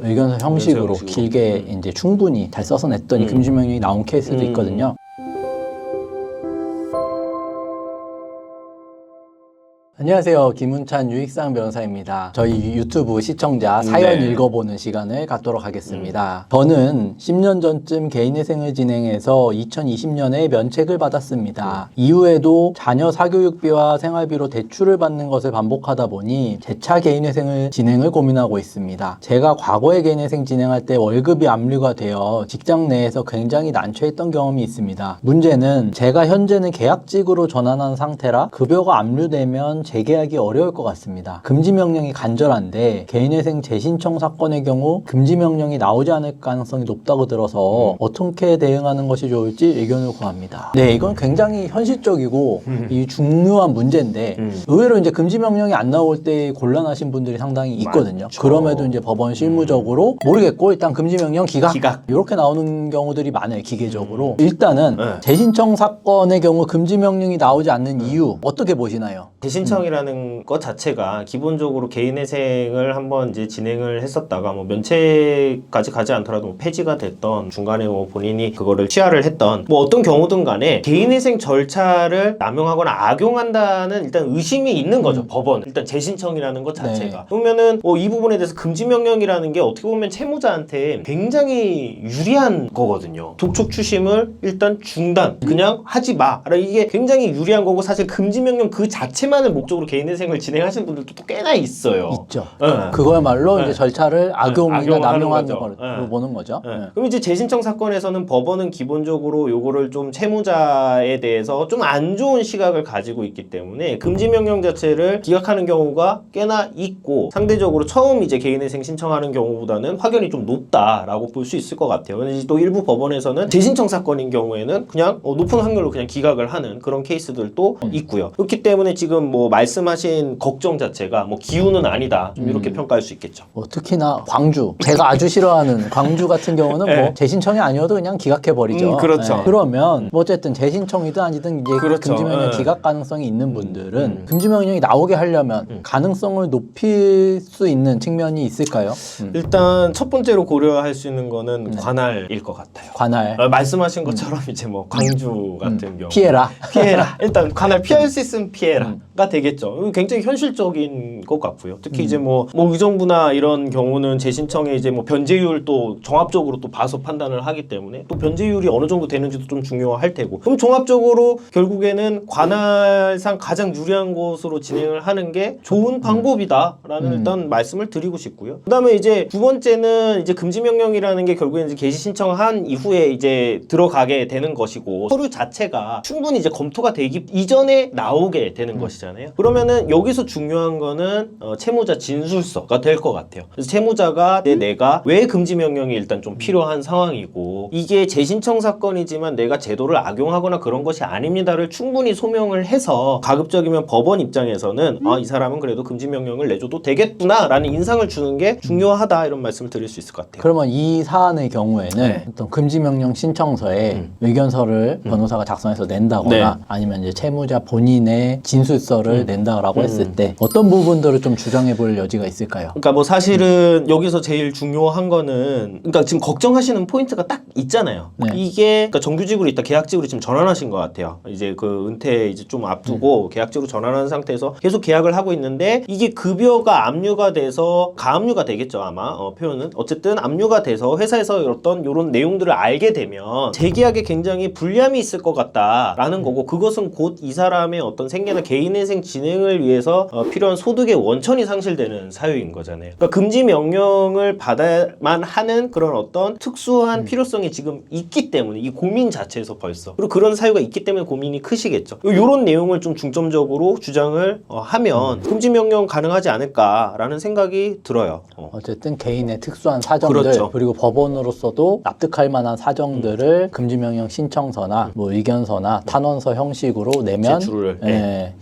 의견서 형식으로 길게 이제 충분히 잘 써서 냈더니 금지명령이 나온 케이스도 있거든요. 안녕하세요. 김운찬 유익상 변호사입니다. 저희 유튜브 시청자 사연 읽어보는 시간을 갖도록 하겠습니다. 저는 10년 전쯤 개인회생을 진행해서 2020년에 면책을 받았습니다. 이후에도 자녀 사교육비와 생활비로 대출을 받는 것을 반복하다 보니 재차 개인회생을 진행을 고민하고 있습니다. 제가 과거에 개인회생 진행할 때 월급이 압류가 되어 직장 내에서 굉장히 난처했던 경험이 있습니다. 문제는 제가 현재는 계약직으로 전환한 상태라 급여가 압류되면 재계약이 어려울 것 같습니다. 금지명령이 간절한데 개인회생 재신청 사건의 경우 금지명령이 나오지 않을 가능성이 높다고 들어서 어떻게 대응하는 것이 좋을지 의견을 구합니다. 네, 이건 굉장히 현실적이고 이 중요한 문제인데 의외로 이제 금지명령이 안 나올 때 곤란하신 분들이 상당히 있거든요. 맞죠. 그럼에도 이제 법원 실무적으로 모르겠고 일단 금지명령 기각 이렇게 나오는 경우들이 많아요. 기계적으로. 일단은 재신청 사건의 경우 금지명령이 나오지 않는 이유 어떻게 보시나요? 재신청이라는 것 자체가 기본적으로 개인회생을 한번 이제 진행을 했었다가 뭐 면책까지 가지 않더라도 뭐 폐지가 됐던 중간에 뭐 본인이 그거를 취하를 했던 뭐 어떤 경우든 간에 개인회생 절차를 남용하거나 악용한다는 일단 의심이 있는 거죠. 법원 일단 재신청이라는 것 자체가. 그러면은 이 부분에 대해서 금지명령이라는 게 어떻게 보면 채무자한테 굉장히 유리한 거거든요. 독촉 추심을 일단 중단 그냥 하지 마. 이게 굉장히 유리한 거고 사실 금지명령 그 자체만을 목적으로 개인회생을 진행하시는 분들도 또 꽤나 있어요. 있죠. 그거야말로 이제 절차를 악용이나 남용하는 걸로 보는 거죠. 그럼 이제 재신청 사건에서는 법원은 기본적으로 요거를 좀 채무자에 대해서 좀 안 좋은 시각을 가지고 있기 때문에 금지명령 자체를 기각하는 경우가 꽤나 있고 상대적으로 처음 이제 개인회생 신청하는 경우보다는 확연히 좀 높다라고 볼 수 있을 것 같아요. 근데 또 일부 법원에서는 재신청 사건인 경우에는 그냥 높은 확률로 그냥 기각을 하는 그런 케이스들도 있고요. 그렇기 때문에 지금 뭐 말씀하신 걱정 자체가 뭐 기우는 아니다 좀 이렇게 평가할 수 있겠죠. 특히나 광주 제가 아주 싫어하는 광주 같은 경우는 뭐 재신청이 아니어도 그냥 기각해 버리죠. 그렇죠. 그러면 뭐 어쨌든 재신청이든 아니든 이제 금지명령 기각 가능성이 있는 분들은 금지명령이 나오게 하려면 가능성을 높일 수 있는 측면이 있을까요? 일단 첫 번째로 고려할 수 있는 거는 관할일 것 같아요. 관할. 말씀하신 것처럼 이제 뭐 광주 같은 경우 피해라. 일단 관할 피할 수 있으면 피해라가 되겠죠. 굉장히 현실적인 것 같고요. 특히 이제 뭐 의정부나 이런 경우는 재신청에 이제 뭐 변제율도 종합적으로 또 봐서 판단을 하기 때문에 또 변제율이 어느 정도 되는지도 좀 중요할 테고. 그럼 종합적으로 결국에는 관할상 가장 유리한 곳으로 진행을 하는 게 좋은 방법이다라는 일단 말씀을 드리고 싶고요. 그다음에 이제 두 번째는 이제 금지명령이라는 게 결국에 이제 개시 신청한 이후에 이제 들어가게 되는 것이고 서류 자체가 충분히 이제 검토가 되기 이전에 나오게 되는 것이잖아요. 그러면은 여기서 중요한 거는 채무자 진술서가 될 것 같아요. 그래서 채무자가 내가 왜 금지명령이 일단 좀 필요한 상황이고 이게 재신청 사건이지만 내가 제도를 악용하거나 그런 것이 아닙니다를 충분히 소명을 해서 가급적이면 법원 입장에서는 이 사람은 그래도 금지명령을 내줘도 되겠구나 라는 인상을 주는 게 중요하다 이런 말씀을 드릴 수 있을 것 같아요. 그러면 이 사안의 경우에는 어떤 금지명령 신청서에 의견서를 변호사가 작성해서 낸다거나 아니면 이제 채무자 본인의 진술서를 낸다라고 했을 때 어떤 부분들을 좀 주장해 볼 여지가 있을까요? 그러니까 뭐 사실은 여기서 제일 중요한 거는 그러니까 지금 걱정하시는 포인트가 딱 있잖아요. 이게 그러니까 정규직으로 있다 계약직으로 지금 전환하신 것 같아요. 이제 그 은퇴 이제 좀 앞두고 계약직으로 전환한 상태에서 계속 계약을 하고 있는데 이게 급여가 압류가 돼서 가압류가 되겠죠 아마 표현은 어쨌든 압류가 돼서 회사에서 어떤 이런 내용들을 알게 되면 재계약에 굉장히 불리함이 있을 것 같다라는 거고 그것은 곧 이 사람의 어떤 생계나 개인회생 진행을 위해서 필요한 소득의 원천이 상실되는 사유인 거잖아요. 그러니까 금지 명령을 받아야만 하는 그런 어떤 특수한 필요성이 지금 있기 때문에 이 고민 자체에서 벌써 그리고 그런 사유가 있기 때문에 고민이 크시겠죠. 이런 내용을 좀 중점적으로 주장을 하면 금지 명령 가능하지 않을까라는 생각이 들어요. 어쨌든 개인의 특수한 사정들 그리고 법원으로서도 납득할 만한 사정들을 금지명령 신청서나 뭐 의견서나 탄원서 형식으로 내면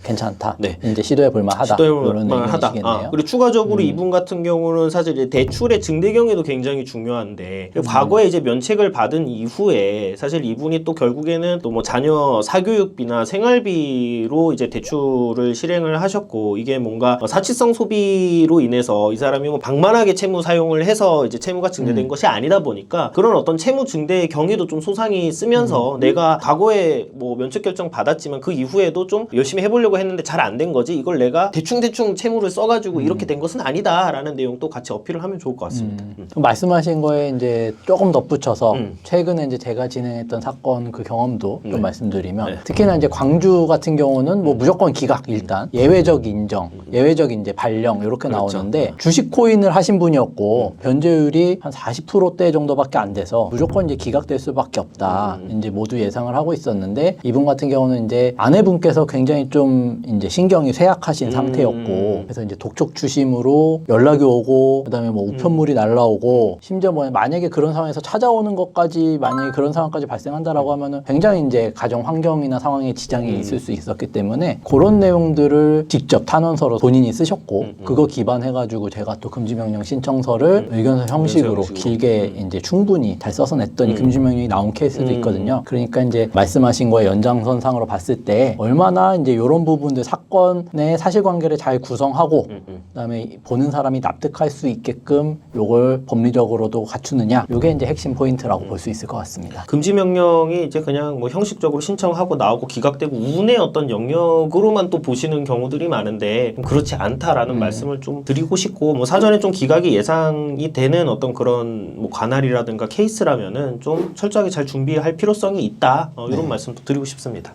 괜찮다. 네. 이제 시도해 볼 만하다. 이런 시도해볼만하다. 의견이시겠네요. 그리고 추가적으로 이분 같은 경우는 사실 이제 대출의 증대 경위도 굉장히 중요한데 과거에 이제 면책을 받은 이후에 사실 이분이 또 결국에는 또 뭐 자녀 사교육비나 생활비로 이제 대출을 실행을 하셨고 이게 뭔가 사치성 소비로 인해서 이 사람이 뭐 방만하게 채무 사용을 해서 이제 채무가 증대된 것이 아니다 보니까 그런 어떤 채무 증대의 경위도 좀 소상히 쓰면서 내가 과거에 뭐 면책 결정 받았지만 그 이후에도 좀 열심히 해보려고 했는데 잘 안 된 거지 이걸 내가 대충 채무를 써가지고 이렇게 된 것은 아니다라는 내용도 같이 어필을 하면 좋을 것 같습니다. 말씀하신 거에 이제 조금 덧붙여서 최근에 이제 제가 진행했던 사건 그 경험도 좀 말씀드리면 네. 특히나 이제 광주 같은 경우는 뭐 무조건 기각 일단 예외적 인정, 예외적 이제 발령 이렇게 그렇죠. 나오는데 주식 코인을 하신 분이었고 변제율이 한 40%대 정도밖에 안 돼서 무조건 이제 기각될 수밖에 없다. 이제 모두 예상을 하고 있었는데 이분 같은 경우는 이제 아내분께서 굉장히 좀 이제 신경이 쇠약하신 상태였고 그래서 이제 독촉 추심으로 연락이 오고 그다음에 뭐 우편물이 날라오고 심지어 뭐 만약에 그런 상황에서 찾아오는 것까지 만약에 그런 상황까지 발생한다라고 하면은 굉장히 이제 가정 환경이나 상황에 지장이 있을 수 있었기 때문에 그런 내용들을 직접 탄원서로 본인이 쓰셨고 그거 기반해가지고 제가 또 금지명령 신청서를 의견서 형식으로 길게 이제 충분히 잘 써서 냈더니 금지명령이 나온 케이스도 있거든요. 그러니까 이제 말씀하신 거에 연장선상으로 봤을 때 얼마나 이제 이런 부분들 사건의 사실관계를 잘 구성하고 그다음에 보는 사람이 납득할 수 있게끔 요걸 법리적으로도 갖추느냐 요게 이제 핵심 포인트라고 볼 수 있을 것 같습니다. 금지 명령이 이제 그냥 뭐 형식적으로 신청하고 나오고 기각되고 운의 어떤 영역으로만 또 보시는 경우들이 많은데 그렇지 않다라는 말씀을 좀 드리고 싶고 뭐 사전에 좀 기각이 예상이 되는 어떤 그런 뭐 관할이라든가 케이스라면은 좀 철저하게 잘 준비할 필요성이 있다 이런 말씀도 드리고 싶습니다.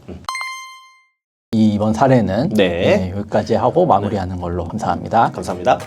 이번 사례는 네. 여기까지 하고 마무리하는 걸로 감사합니다. 감사합니다.